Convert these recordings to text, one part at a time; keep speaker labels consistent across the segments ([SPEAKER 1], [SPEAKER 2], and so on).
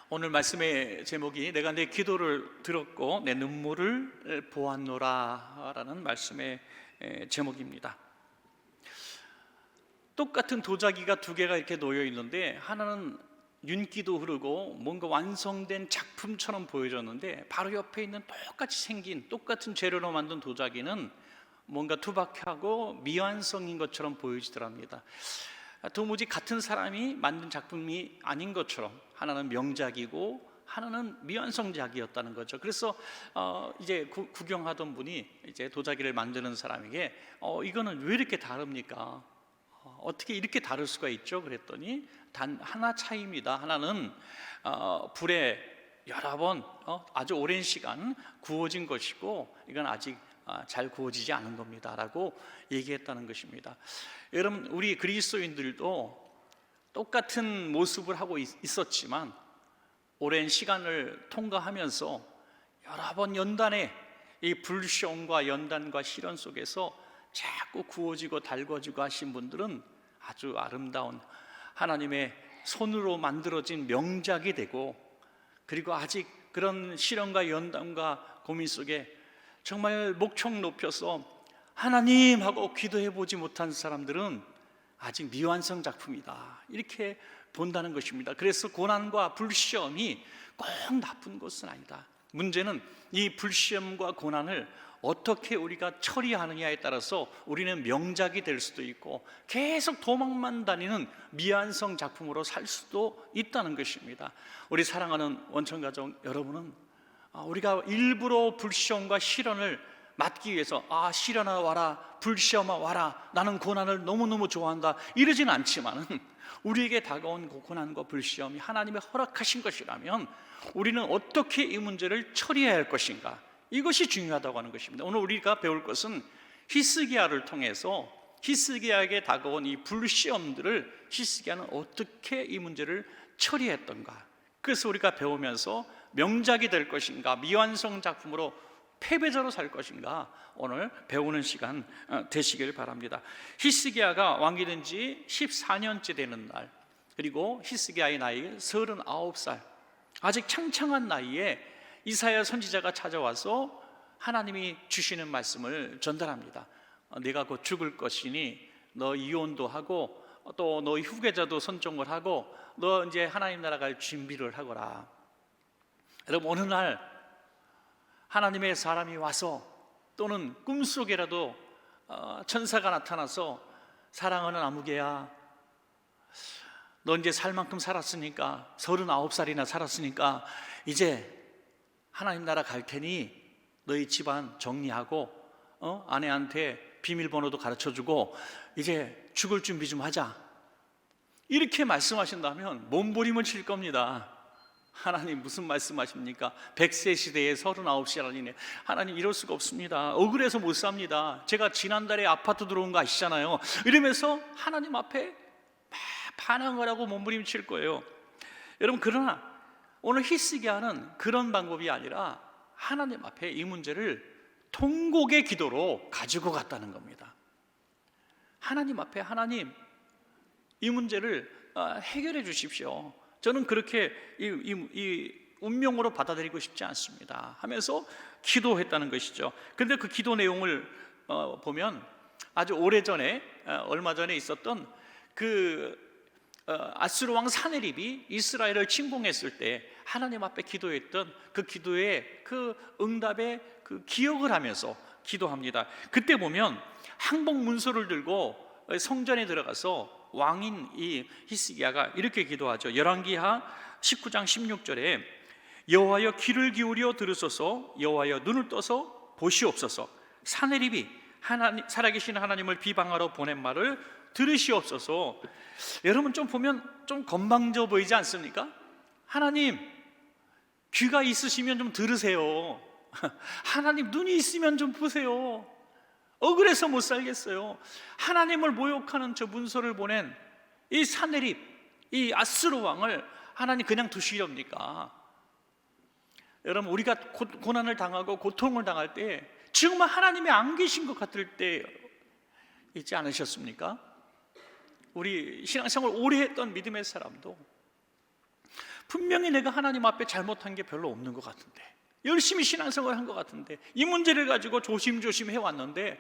[SPEAKER 1] 오늘 말씀의 제목이 내가 내 기도를 들었고 내 눈물을 보았노라 라는 말씀의 제목입니다. 똑같은 도자기가 두 개가 이렇게 놓여 있는데 하나는 윤기도 흐르고 뭔가 완성된 작품처럼 보여졌는데 바로 옆에 있는 똑같이 생긴 똑같은 재료로 만든 도자기는 뭔가 투박하고 미완성인 것처럼 보여지더랍니다. 도무지 같은 사람이 만든 작품이 아닌 것처럼 하나는 명작이고 하나는 미완성작이었다는 거죠. 그래서 이제 구경하던 분이 이제 도자기를 만드는 사람에게 이거는 왜 이렇게 다릅니까? 어떻게 이렇게 다를 수가 있죠? 그랬더니 단 하나 차이입니다. 하나는 불에 여러 번 아주 오랜 시간 구워진 것이고 이건 아직 잘 구워지지 않은 겁니다 라고 얘기했다는 것입니다. 여러분, 우리 그리스도인들도 똑같은 모습을 하고 있었지만 오랜 시간을 통과하면서 여러 번 연단의 이 불시험과 연단과 시련 속에서 자꾸 구워지고 달궈지고 하신 분들은 아주 아름다운 하나님의 손으로 만들어진 명작이 되고, 그리고 아직 그런 시련과 연단과 고민 속에 정말 목청 높여서 하나님 하고 기도해 보지 못한 사람들은 아직 미완성 작품이다 이렇게 본다는 것입니다. 그래서 고난과 불시험이 꼭 나쁜 것은 아니다. 문제는 이 불시험과 고난을 어떻게 우리가 처리하느냐에 따라서 우리는 명작이 될 수도 있고 계속 도망만 다니는 미완성 작품으로 살 수도 있다는 것입니다. 우리 사랑하는 원천가족 여러분은 우리가 일부러 불시험과 시련을 맞기 위해서 시련아 와라, 불시험아 와라, 나는 고난을 너무너무 좋아한다 이러진 않지만 우리에게 다가온 고난과 불시험이 하나님의 허락하신 것이라면 우리는 어떻게 이 문제를 처리해야 할 것인가, 이것이 중요하다고 하는 것입니다. 오늘 우리가 배울 것은 히스기야를 통해서 히스기야에게 다가온 이 불시험들을 히스기야는 어떻게 이 문제를 처리했던가, 그래서 우리가 배우면서 명작이 될 것인가 미완성 작품으로 패배자로 살 것인가 오늘 배우는 시간 되시길 바랍니다. 히스기야가 왕이 된 지 14년째 되는 날, 그리고 히스기야의 나이 39살, 아직 창창한 나이에 이사야 선지자가 찾아와서 하나님이 주시는 말씀을 전달합니다. 네가 곧 죽을 것이니 너 이혼도 하고 또 너희 후계자도 선종을 하고 너 이제 하나님 나라 갈 준비를 하거라. 여러분, 어느 날 하나님의 사람이 와서 또는 꿈속에라도 천사가 나타나서 사랑하는 아무개야, 너 이제 살 만큼 살았으니까 39살이나 살았으니까 이제 하나님 나라 갈 테니 너희 집안 정리하고 아내한테 비밀번호도 가르쳐주고 이제 죽을 준비 좀 하자, 이렇게 말씀하신다면 몸부림을 칠 겁니다. 하나님 무슨 말씀하십니까? 100세 시대에 39살이네. 하나님 이럴 수가 없습니다. 억울해서 못 삽니다. 제가 지난달에 아파트 들어온 거 아시잖아요. 이러면서 하나님 앞에 막 반항을 하고 몸부림 칠 거예요. 여러분, 그러나 오늘 히스기야는 그런 방법이 아니라 하나님 앞에 이 문제를 통곡의 기도로 가지고 갔다는 겁니다. 하나님 앞에, 하나님 이 문제를 해결해 주십시오. 저는 그렇게 이 운명으로 받아들이고 싶지 않습니다 하면서 기도했다는 것이죠. 그런데 그 기도 내용을 보면 아주 오래전에 얼마 전에 있었던 그 아수르 왕 사네립이 이스라엘을 침공했을 때 하나님 앞에 기도했던 그 기도의 그 응답의 그 기억을 하면서 기도합니다. 그때 보면 항복 문서를 들고 성전에 들어가서 왕인 이 히스기야가 이렇게 기도하죠. 열왕기하 19장 16절에 여호와여 귀를 기울여 들으소서, 여호와여 눈을 떠서 보시옵소서, 사네립이 살아계신 하나님을 비방하러 보낸 말을 들으시옵소서. 여러분, 좀 보면 좀 건방져 보이지 않습니까? 하나님 귀가 있으시면 좀 들으세요. 하나님 눈이 있으면 좀 보세요. 억울해서 못 살겠어요. 하나님을 모욕하는 저 문서를 보낸 이 사네립, 이 아수르 왕을 하나님 그냥 두시렵니까? 여러분, 우리가 고난을 당하고 고통을 당할 때 정말 하나님이 안 계신 것 같을 때 있지 않으셨습니까? 우리 신앙생활 오래 했던 믿음의 사람도 분명히 내가 하나님 앞에 잘못한 게 별로 없는 것 같은데, 열심히 신앙생활을 한 것 같은데, 이 문제를 가지고 조심조심 해왔는데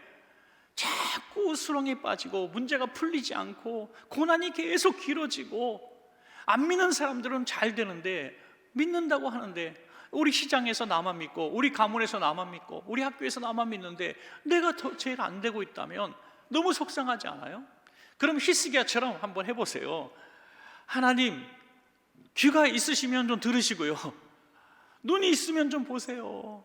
[SPEAKER 1] 자꾸 수렁에 빠지고 문제가 풀리지 않고 고난이 계속 길어지고, 안 믿는 사람들은 잘 되는데 믿는다고 하는데 우리 시장에서 나만 믿고, 우리 가문에서 나만 믿고, 우리 학교에서 나만 믿는데 내가 더 제일 안 되고 있다면 너무 속상하지 않아요? 그럼 히스기야처럼 한번 해보세요. 하나님, 귀가 있으시면 좀 들으시고요, 눈이 있으면 좀 보세요.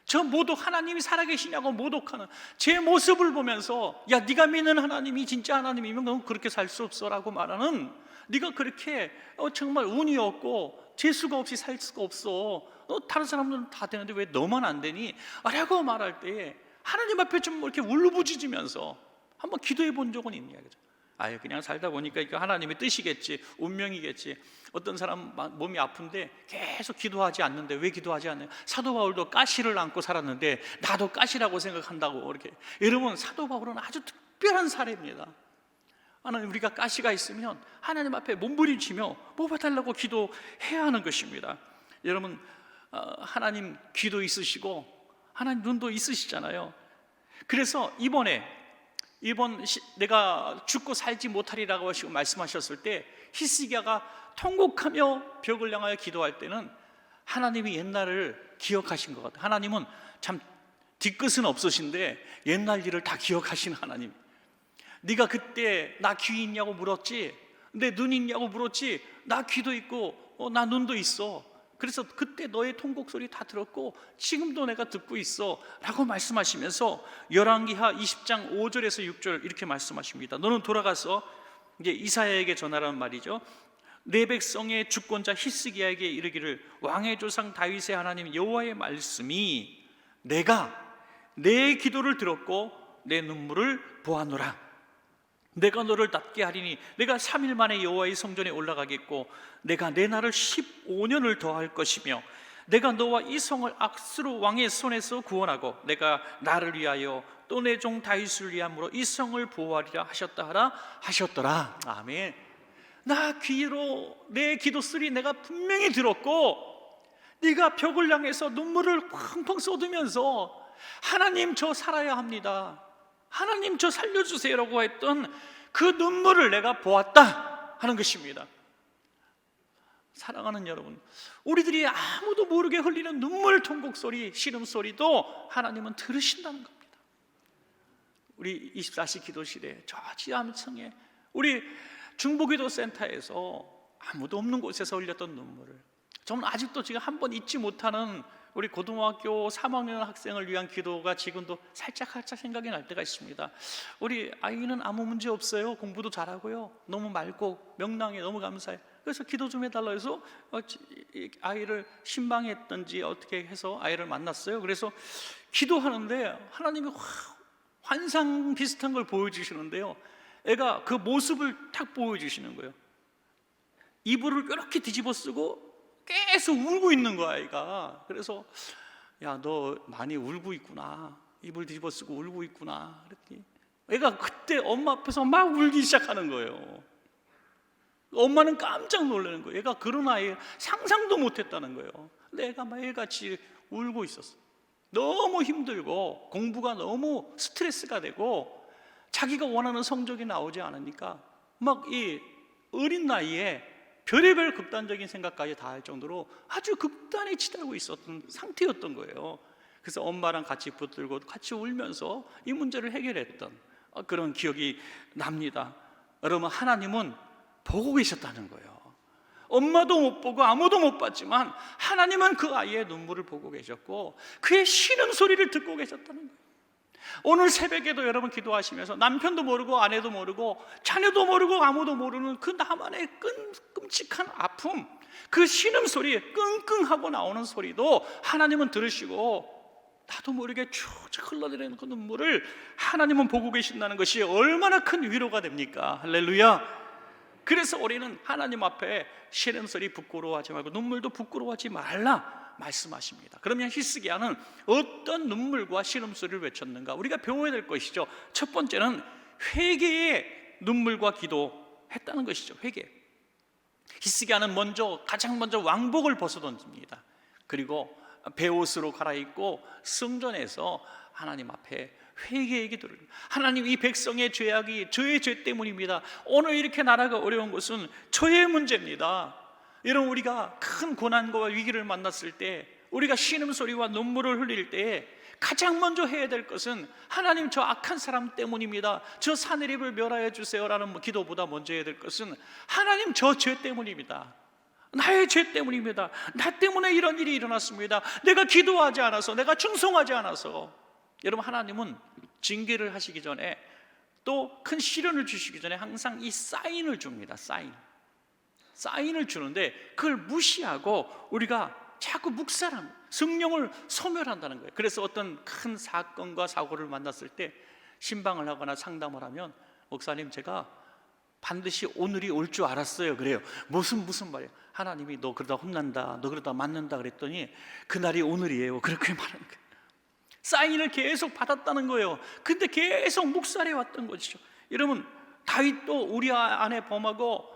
[SPEAKER 1] 저 모독, 하나님이 살아계시냐고 모독하는 제 모습을 보면서, 야, 네가 믿는 하나님이 진짜 하나님이면 넌 그렇게 살 수 없어 라고 말하는, 네가 그렇게 정말 운이 없고 재수가 없이 살 수가 없어, 다른 사람들은 다 되는데 왜 너만 안 되니? 라고 말할 때 하나님 앞에 좀 이렇게 울부짖으면서 한번 기도해 본 적은 있냐, 그죠? 아예 그냥 살다 보니까 이거 하나님의 뜻이겠지, 운명이겠지. 어떤 사람 몸이 아픈데 계속 기도하지 않는데 왜 기도하지 않나요? 사도 바울도 가시를 안고 살았는데 나도 가시라고 생각한다고. 이렇게. 여러분, 사도 바울은 아주 특별한 사례입니다. 하나님, 우리가 가시가 있으면 하나님 앞에 몸부림치며 뽑아달라고 기도해야 하는 것입니다. 여러분, 하나님 귀도 있으시고 하나님 눈도 있으시잖아요. 그래서 이번 내가 죽고 살지 못하리라고 말씀하셨을 때 히스기야가 통곡하며 벽을 향하여 기도할 때는 하나님이 옛날을 기억하신 것 같아요. 하나님은 참 뒤끝은 없으신데 옛날 일을 다 기억하시는 하나님. 네가 그때 나 귀 있냐고 물었지, 내 눈 있냐고 물었지, 나 귀도 있고 나 눈도 있어. 그래서 그때 너의 통곡 소리 다 들었고 지금도 내가 듣고 있어 라고 말씀하시면서 열왕기하 20장 5절에서 6절 이렇게 말씀하십니다. 너는 돌아가서 이제 이사야에게 전하라는 말이죠. 내 백성의 주권자 히스기야에게 이르기를, 왕의 조상 다윗의 하나님 여호와의 말씀이, 내가 내 기도를 들었고 내 눈물을 보았노라. 내가 너를 낫게 하리니 내가 3일 만에 여호와의 성전에 올라가겠고 내가 내 날을 15년을 더할 것이며 내가 너와 이 성을 악스로 왕의 손에서 구원하고 내가 나를 위하여 또 내 종 다윗을 위함으로 이 성을 보호하리라 하셨다 하라 하셨더라. 아멘. 나 귀로 내 기도 소리 내가 분명히 들었고, 네가 벽을 향해서 눈물을 펑펑 쏟으면서 하나님 저 살아야 합니다, 하나님 저 살려주세요라고 했던 그 눈물을 내가 보았다 하는 것입니다. 사랑하는 여러분, 우리들이 아무도 모르게 흘리는 눈물, 통곡 소리, 시름 소리도 하나님은 들으신다는 겁니다. 우리 24시 기도실에 저 지하층에 우리 중보기도센터에서 아무도 없는 곳에서 흘렸던 눈물을 저는 아직도 지금 한 번 잊지 못하는 우리 고등학교 3학년 학생을 위한 기도가 지금도 살짝 생각이 날 때가 있습니다. 우리 아이는 아무 문제 없어요, 공부도 잘하고요, 너무 맑고 명랑해, 너무 감사해. 그래서 기도 좀 해달라 해서 아이를 신방했던지 어떻게 해서 아이를 만났어요. 그래서 기도하는데 하나님이 환상 비슷한 걸 보여주시는데요, 애가 그 모습을 딱 보여주시는 거예요. 이불을 이렇게 뒤집어 쓰고 계속 울고 있는 거야, 아이가. 그래서 야, 너 많이 울고 있구나, 이불 뒤집어 쓰고 울고 있구나 그랬더니 애가 그때 엄마 앞에서 막 울기 시작하는 거예요. 엄마는 깜짝 놀라는 거예요. 얘가 그런 아이 상상도 못했다는 거예요. 근데 애가 막 애같이 울고 있었어. 너무 힘들고 공부가 너무 스트레스가 되고 자기가 원하는 성적이 나오지 않으니까 막 이 어린 나이에 별의별 극단적인 생각까지 다 할 정도로 아주 극단에 치달고 있었던 상태였던 거예요. 그래서 엄마랑 같이 붙들고 같이 울면서 이 문제를 해결했던 그런 기억이 납니다. 여러분, 하나님은 보고 계셨다는 거예요. 엄마도 못 보고 아무도 못 봤지만 하나님은 그 아이의 눈물을 보고 계셨고 그의 쉬는 소리를 듣고 계셨다는 거예요. 오늘 새벽에도 여러분 기도하시면서 남편도 모르고 아내도 모르고 자녀도 모르고 아무도 모르는 그 나만의 끔찍한 아픔, 그 신음소리, 끙끙하고 나오는 소리도 하나님은 들으시고 나도 모르게 쭉쭉 흘러내리는 그 눈물을 하나님은 보고 계신다는 것이 얼마나 큰 위로가 됩니까? 할렐루야. 그래서 우리는 하나님 앞에 신음소리 부끄러워하지 말고 눈물도 부끄러워하지 말라 말씀하십니다. 그러면 히스기야는 어떤 눈물과 신음소리를 외쳤는가? 우리가 배워야 될 것이죠. 첫 번째는 회개의 눈물과 기도했다는 것이죠. 회개. 히스기야는 가장 먼저 왕복을 벗어던집니다. 그리고 베옷으로 갈아입고 성전에서 하나님 앞에 회개의 기도를, 하나님, 이 백성의 죄악이 저의 죄 때문입니다. 오늘 이렇게 나라가 어려운 것은 저의 문제입니다. 여러분, 우리가 큰 고난과 위기를 만났을 때, 우리가 신음소리와 눈물을 흘릴 때 가장 먼저 해야 될 것은 하나님, 저 악한 사람 때문입니다. 저 사내립을 멸하여 주세요라는 기도보다 먼저 해야 될 것은 하나님, 저 죄 때문입니다. 나의 죄 때문입니다. 나 때문에 이런 일이 일어났습니다. 내가 기도하지 않아서, 내가 충성하지 않아서. 여러분, 하나님은 징계를 하시기 전에, 또 큰 시련을 주시기 전에 항상 이 사인을 줍니다. 사인을 주는데 그걸 무시하고 우리가 자꾸 묵살합니다. 성령을 소멸한다는 거예요. 그래서 어떤 큰 사건과 사고를 만났을 때 신방을 하거나 상담을 하면, 목사님, 제가 반드시 오늘이 올 줄 알았어요. 그래요. 무슨 말이에요? 하나님이 너 그러다 혼난다, 너 그러다 맞는다 그랬더니 그날이 오늘이에요. 그렇게 말하는 거예요. 사인을 계속 받았다는 거예요. 근데 계속 묵살해 왔던 것이죠. 여러분, 다윗도 우리아 안에 범하고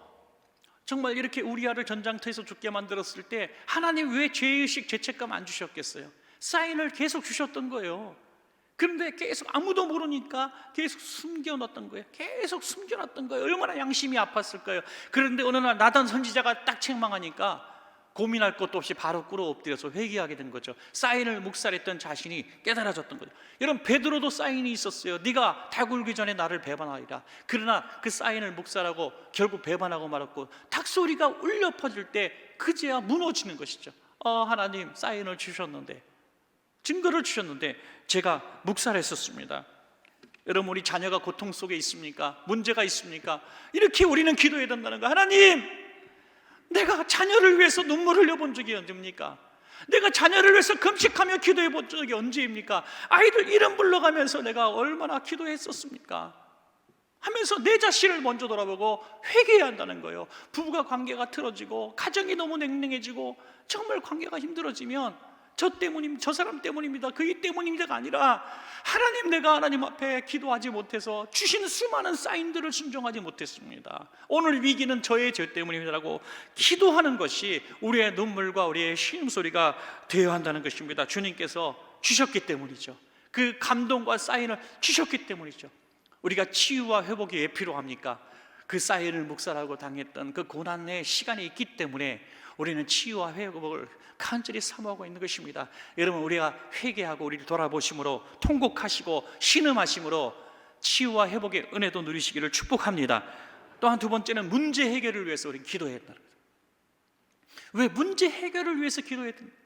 [SPEAKER 1] 정말 이렇게 우리아를 전장터에서 죽게 만들었을 때 하나님 왜 죄의식, 죄책감 안 주셨겠어요? 사인을 계속 주셨던 거예요. 그런데 계속 아무도 모르니까 계속 숨겨놨던 거예요. 계속 숨겨놨던 거예요. 얼마나 양심이 아팠을까요? 그런데 어느 날 나단 선지자가 딱 책망하니까 고민할 것도 없이 바로 꿇어 엎드려서 회개하게 된 거죠. 사인을 묵살했던 자신이 깨달아졌던 거죠. 여러분, 베드로도 사인이 있었어요. 네가 닭 울기 전에 나를 배반하리라. 그러나 그 사인을 묵살하고 결국 배반하고 말았고, 닭소리가 울려 퍼질 때 그제야 무너지는 것이죠. 하나님, 사인을 주셨는데, 증거를 주셨는데 제가 묵살했었습니다. 여러분, 우리 자녀가 고통 속에 있습니까? 문제가 있습니까? 이렇게 우리는 기도해야 된다는 거예요. 하나님, 내가 자녀를 위해서 눈물 흘려본 적이 언제입니까? 내가 자녀를 위해서 금식하며 기도해 본 적이 언제입니까? 아이들 이름 불러가면서 내가 얼마나 기도했었습니까? 하면서 내 자신을 먼저 돌아보고 회개해야 한다는 거예요. 부부가 관계가 틀어지고 가정이 너무 냉랭해지고 정말 관계가 힘들어지면 저 사람 때문입니다, 그이 때문입니다가 아니라, 하나님, 내가 하나님 앞에 기도하지 못해서 주신 수많은 사인들을 순종하지 못했습니다. 오늘 위기는 저의 죄 때문입니다라고 기도하는 것이 우리의 눈물과 우리의 신음소리가 되어야 한다는 것입니다. 주님께서 주셨기 때문이죠. 그 감동과 사인을 주셨기 때문이죠. 우리가 치유와 회복이 왜 필요합니까? 그 사인을 묵살하고 당했던 그 고난의 시간이 있기 때문에 우리는 치유와 회복을 간절히 사모하고 있는 것입니다. 여러분, 우리가 회개하고 우리를 돌아보심으로, 통곡하시고 신음하심으로 치유와 회복의 은혜도 누리시기를 축복합니다. 또한 두 번째는 문제 해결을 위해서 우리는 기도해야 한다는 거죠. 왜 문제 해결을 위해서 기도해야 됩니까?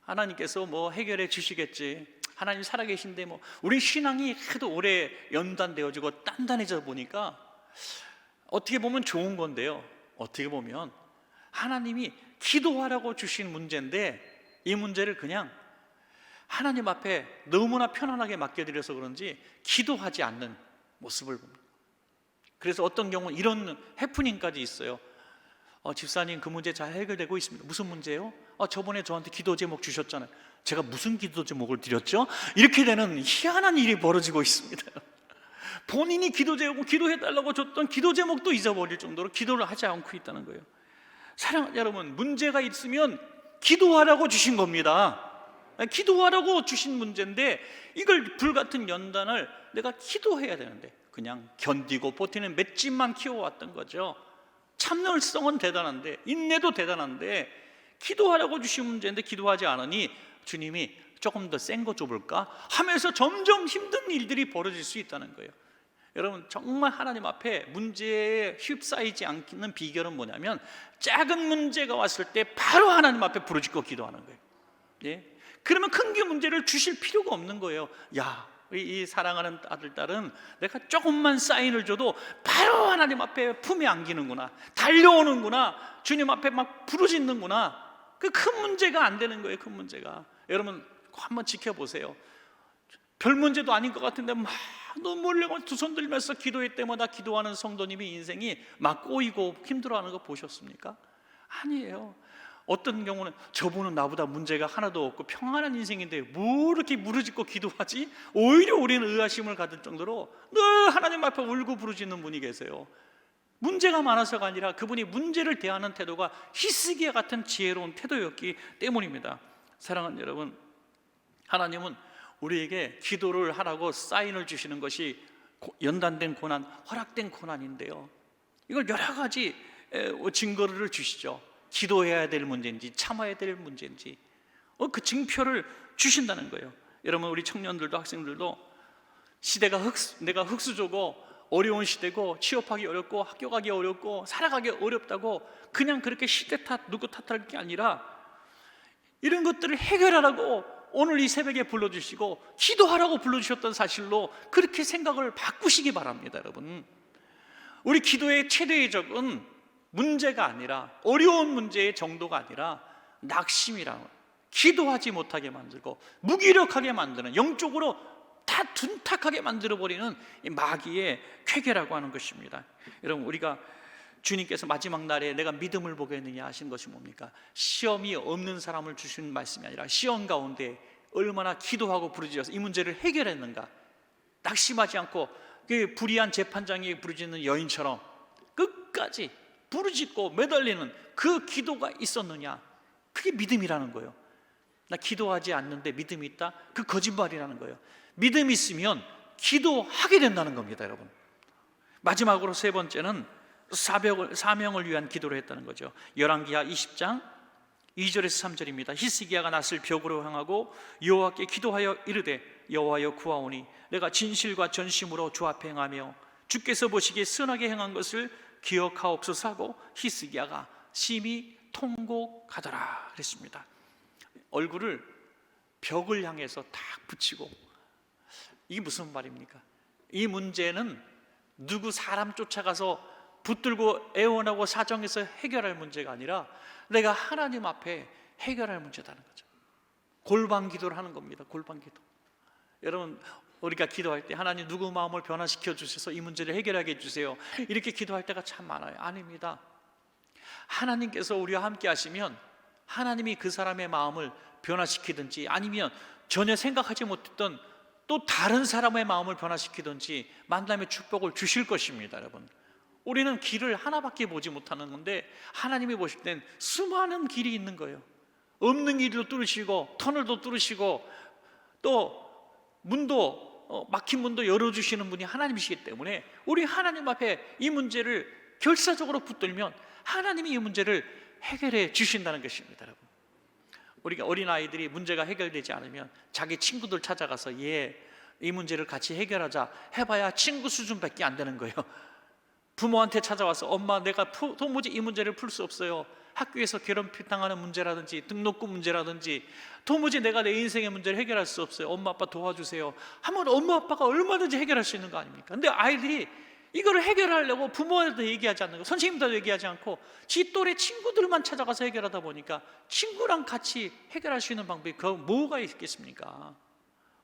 [SPEAKER 1] 하나님께서 뭐 해결해 주시겠지, 하나님 살아계신데, 우리 신앙이 하도 오래 연단되어지고 단단해져 보니까 어떻게 보면 좋은 건데요, 어떻게 보면 하나님이 기도하라고 주신 문제인데 이 문제를 그냥 하나님 앞에 너무나 편안하게 맡겨드려서 그런지 기도하지 않는 모습을 봅니다. 그래서 어떤 경우는 이런 해프닝까지 있어요. 집사님, 그 문제 잘 해결되고 있습니다. 무슨 문제요? 저번에 저한테 기도 제목 주셨잖아요. 제가 무슨 기도 제목을 드렸죠? 이렇게 되는 희한한 일이 벌어지고 있습니다. 본인이 기도 제목, 기도해달라고 줬던 기도 제목도 잊어버릴 정도로 기도를 하지 않고 있다는 거예요. 사랑하는 여러분, 문제가 있으면 기도하라고 주신 겁니다. 기도하라고 주신 문제인데 이걸 불같은 연단을 내가 기도해야 되는데 그냥 견디고 버티는 맷집만 키워왔던 거죠. 참을성은 대단한데, 인내도 대단한데, 기도하라고 주신 문제인데 기도하지 않으니 주님이 조금 더 센 거 줘볼까 하면서 점점 힘든 일들이 벌어질 수 있다는 거예요. 여러분, 정말 하나님 앞에 문제에 휩싸이지 않는 비결은 뭐냐면, 작은 문제가 왔을 때 바로 하나님 앞에 부르짖고 기도하는 거예요. 예? 그러면 큰 문제를 주실 필요가 없는 거예요. 야, 이 사랑하는 아들, 딸은 내가 조금만 사인을 줘도 바로 하나님 앞에 품에 안기는구나, 달려오는구나, 주님 앞에 막 부르짖는구나. 그 큰 문제가 안 되는 거예요. 큰 문제가. 여러분, 한번 지켜보세요. 별 문제도 아닌 것 같은데 막 눈물 흘리고 두 손 들면서 기도할 때마다 기도하는 성도님의 인생이 막 꼬이고 힘들어하는 거 보셨습니까? 아니에요. 어떤 경우는 저분은 나보다 문제가 하나도 없고 평안한 인생인데 뭐 이렇게 무르짖고 기도하지? 오히려 우리는 의아심을 가질 정도로 늘 하나님 앞에 울고 부르짖는 분이 계세요. 문제가 많아서가 아니라 그분이 문제를 대하는 태도가 히스기야 같은 지혜로운 태도였기 때문입니다. 사랑하는 여러분, 하나님은 우리에게 기도를 하라고 사인을 주시는 것이 연단된 고난, 허락된 고난인데요, 이걸 여러 가지 증거를 주시죠. 기도해야 될 문제인지 참아야 될 문제인지 그 증표를 주신다는 거예요. 여러분, 우리 청년들도 학생들도 시대가 내가 흙수저고 어려운 시대고 취업하기 어렵고 학교 가기 어렵고 살아가기 어렵다고 그냥 그렇게 시대 탓 누구 탓할 게 아니라 이런 것들을 해결하라고 오늘 이 새벽에 불러주시고 기도하라고 불러주셨던 사실로 그렇게 생각을 바꾸시기 바랍니다. 여러분, 우리 기도의 최대의 적은 문제가 아니라, 어려운 문제의 정도가 아니라 낙심이라고, 기도하지 못하게 만들고 무기력하게 만드는, 영적으로 다 둔탁하게 만들어버리는 이 마귀의 쾌계라고 하는 것입니다. 여러분, 우리가 주님께서 마지막 날에 내가 믿음을 보겠느냐 하신 것이 뭡니까? 시험이 없는 사람을 주신 말씀이 아니라 시험 가운데 얼마나 기도하고 부르짖어서 이 문제를 해결했는가, 낙심하지 않고 그 불의한 재판장이 부르짖는 여인처럼 끝까지 부르짖고 매달리는 그 기도가 있었느냐, 그게 믿음이라는 거예요. 나 기도하지 않는데 믿음이 있다? 그 거짓말이라는 거예요. 믿음이 있으면 기도하게 된다는 겁니다. 여러분, 마지막으로 세 번째는 사명을 위한 기도를 했다는 거죠. 열왕기하 20장 2절에서 3절입니다. 히스기야가 낯을 벽으로 향하고 여호와께 기도하여 이르되 여호와여 구하오니 내가 진실과 전심으로 주 앞에 행하며 주께서 보시기에 선하게 행한 것을 기억하옵소서 하고 히스기야가 심히 통곡하더라 그랬습니다. 얼굴을 벽을 향해서 딱 붙이고, 이게 무슨 말입니까? 이 문제는 누구 사람 쫓아가서 붙들고 애원하고 사정해서 해결할 문제가 아니라 내가 하나님 앞에 해결할 문제다는 거죠. 골방 기도를 하는 겁니다. 골방 기도. 여러분, 우리가 기도할 때 하나님 누구 마음을 변화시켜 주셔서 이 문제를 해결하게 해주세요, 이렇게 기도할 때가 참 많아요. 아닙니다. 하나님께서 우리와 함께 하시면 하나님이 그 사람의 마음을 변화시키든지 아니면 전혀 생각하지 못했던 또 다른 사람의 마음을 변화시키든지 만남의 축복을 주실 것입니다. 여러분, 우리는 길을 하나밖에 보지 못하는 건데 하나님이 보실 땐 수많은 길이 있는 거예요. 없는 길도 뚫으시고 터널도 뚫으시고 또 문도 막힌 문도 열어주시는 분이 하나님이시기 때문에 우리 하나님 앞에 이 문제를 결사적으로 붙들면 하나님이 이 문제를 해결해 주신다는 것입니다. 여러분, 우리가 어린아이들이 문제가 해결되지 않으면 자기 친구들 찾아가서 이 문제를 같이 해결하자 해봐야 친구 수준밖에 안 되는 거예요. 부모한테 찾아와서 엄마, 내가 도무지 이 문제를 풀 수 없어요. 학교에서 괴롭힘당하는 문제라든지 등록금 문제라든지 도무지 내가 내 인생의 문제를 해결할 수 없어요. 엄마 아빠 도와주세요 하면 엄마 아빠가 얼마든지 해결할 수 있는 거 아닙니까? 근데 아이들이 이거를 해결하려고 부모한테도 얘기하지 않는 거, 선생님들도 얘기하지 않고 지 또래 친구들만 찾아가서 해결하다 보니까 친구랑 같이 해결할 수 있는 방법이 그 뭐가 있겠습니까?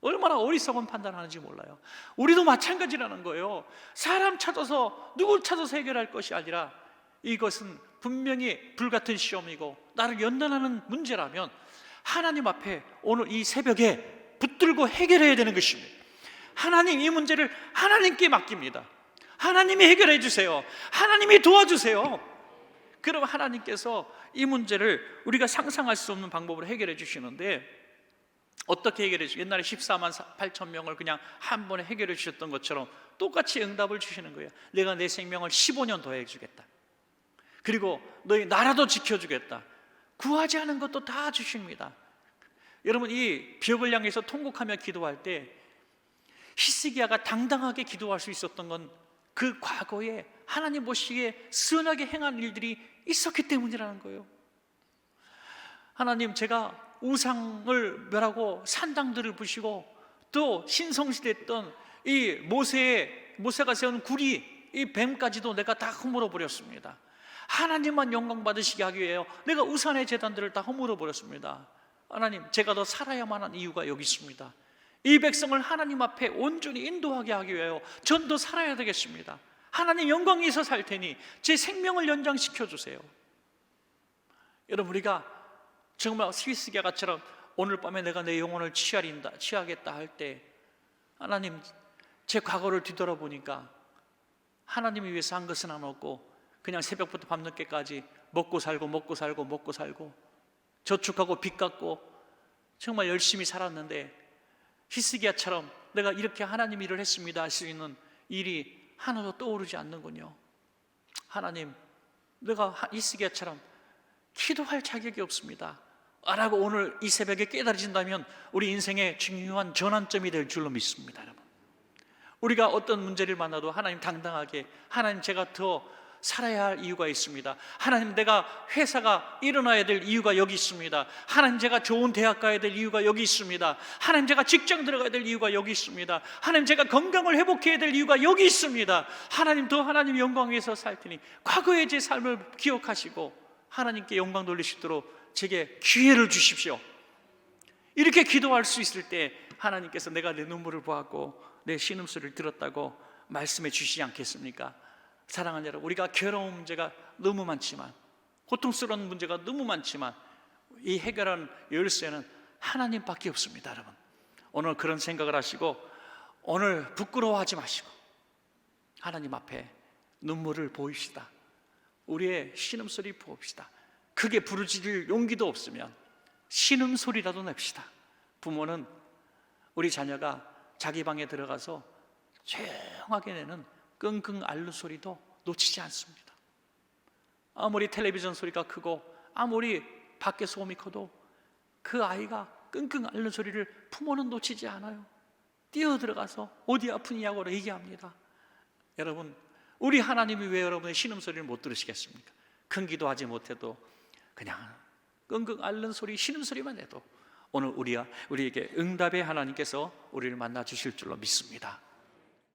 [SPEAKER 1] 얼마나 어리석은 판단하는지 몰라요. 우리도 마찬가지라는 거예요. 사람 찾아서 누굴 찾아서 해결할 것이 아니라 이것은 분명히 불같은 시험이고 나를 연단하는 문제라면 하나님 앞에 오늘 이 새벽에 붙들고 해결해야 되는 것입니다. 하나님, 이 문제를 하나님께 맡깁니다. 하나님이 해결해 주세요. 하나님이 도와주세요. 그럼 하나님께서 이 문제를 우리가 상상할 수 없는 방법으로 해결해 주시는데, 어떻게 해결해 주시죠? 옛날에 14만 8천 명을 그냥 한 번에 해결해 주셨던 것처럼 똑같이 응답을 주시는 거예요. 내가 내 생명을 15년 더 해주겠다. 그리고 너희 나라도 지켜주겠다. 구하지 않은 것도 다 주십니다. 여러분, 이 벽을 향해서 통곡하며 기도할 때 히스기야가 당당하게 기도할 수 있었던 건 그 과거에 하나님 보시기에 선하게 행한 일들이 있었기 때문이라는 거예요. 하나님, 제가 우상을 멸하고 산당들을 부시고 또 신성시대했던 이 모세가 세운 구리, 이 뱀까지도 내가 다 허물어 버렸습니다. 하나님만 영광 받으시게 하기 위해 내가 우상의 제단들을 다 허물어 버렸습니다. 하나님, 제가 더 살아야만 하는 이유가 여기 있습니다. 이 백성을 하나님 앞에 온전히 인도하게 하기 위하여 전 더 살아야 되겠습니다. 하나님 영광에서 살 테니 제 생명을 연장시켜 주세요. 여러분, 우리가 정말 히스기야처럼 오늘 밤에 내가 내 영혼을 취하겠다 할 때 하나님, 제 과거를 뒤돌아보니까 하나님을 위해서 한 것은 안 없고 그냥 새벽부터 밤늦게까지 먹고 살고 저축하고 빚 갚고 정말 열심히 살았는데 히스기야처럼 내가 이렇게 하나님 일을 했습니다 할 수 있는 일이 하나도 떠오르지 않는군요. 하나님, 내가 히스기야처럼 기도할 자격이 없습니다 라고 오늘 이 새벽에 깨달아진다면 우리 인생의 중요한 전환점이 될 줄로 믿습니다. 여러분, 우리가 어떤 문제를 만나도 하나님 당당하게, 하나님 제가 더 살아야 할 이유가 있습니다. 하나님, 내가 회사가 일어나야 될 이유가 여기 있습니다. 하나님, 제가 좋은 대학 가야 될 이유가 여기 있습니다. 하나님, 제가 직장 들어가야 될 이유가 여기 있습니다. 하나님, 제가 건강을 회복해야 될 이유가 여기 있습니다. 하나님, 더 하나님 영광 위해서 살 테니 과거의 제 삶을 기억하시고 하나님께 영광 돌리시도록 제게 기회를 주십시오. 이렇게 기도할 수 있을 때 하나님께서 내가 내 눈물을 보았고 내 신음소리를 들었다고 말씀해 주시지 않겠습니까? 사랑하는 여러분, 우리가 괴로운 문제가 너무 많지만, 고통스러운 문제가 너무 많지만 이 해결한 열쇠는 하나님밖에 없습니다. 여러분, 오늘 그런 생각을 하시고 오늘 부끄러워하지 마시고 하나님 앞에 눈물을 보입시다. 우리의 신음소리 보입시다. 크게 부르짖을 용기도 없으면 신음소리라도 냅시다. 부모는 우리 자녀가 자기 방에 들어가서 조용하게 내는 끙끙 앓는 소리도 놓치지 않습니다. 아무리 텔레비전 소리가 크고 아무리 밖에 소음이 커도 그 아이가 끙끙 앓는 소리를 부모는 놓치지 않아요. 뛰어들어가서 어디 아프냐고 얘기합니다. 여러분, 우리 하나님이 왜 여러분의 신음소리를 못 들으시겠습니까? 큰 기도하지 못해도 그냥 끙끙 앓는 소리, 신음소리만 해도 오늘 우리에게 응답의 하나님께서 우리를 만나 주실 줄로 믿습니다.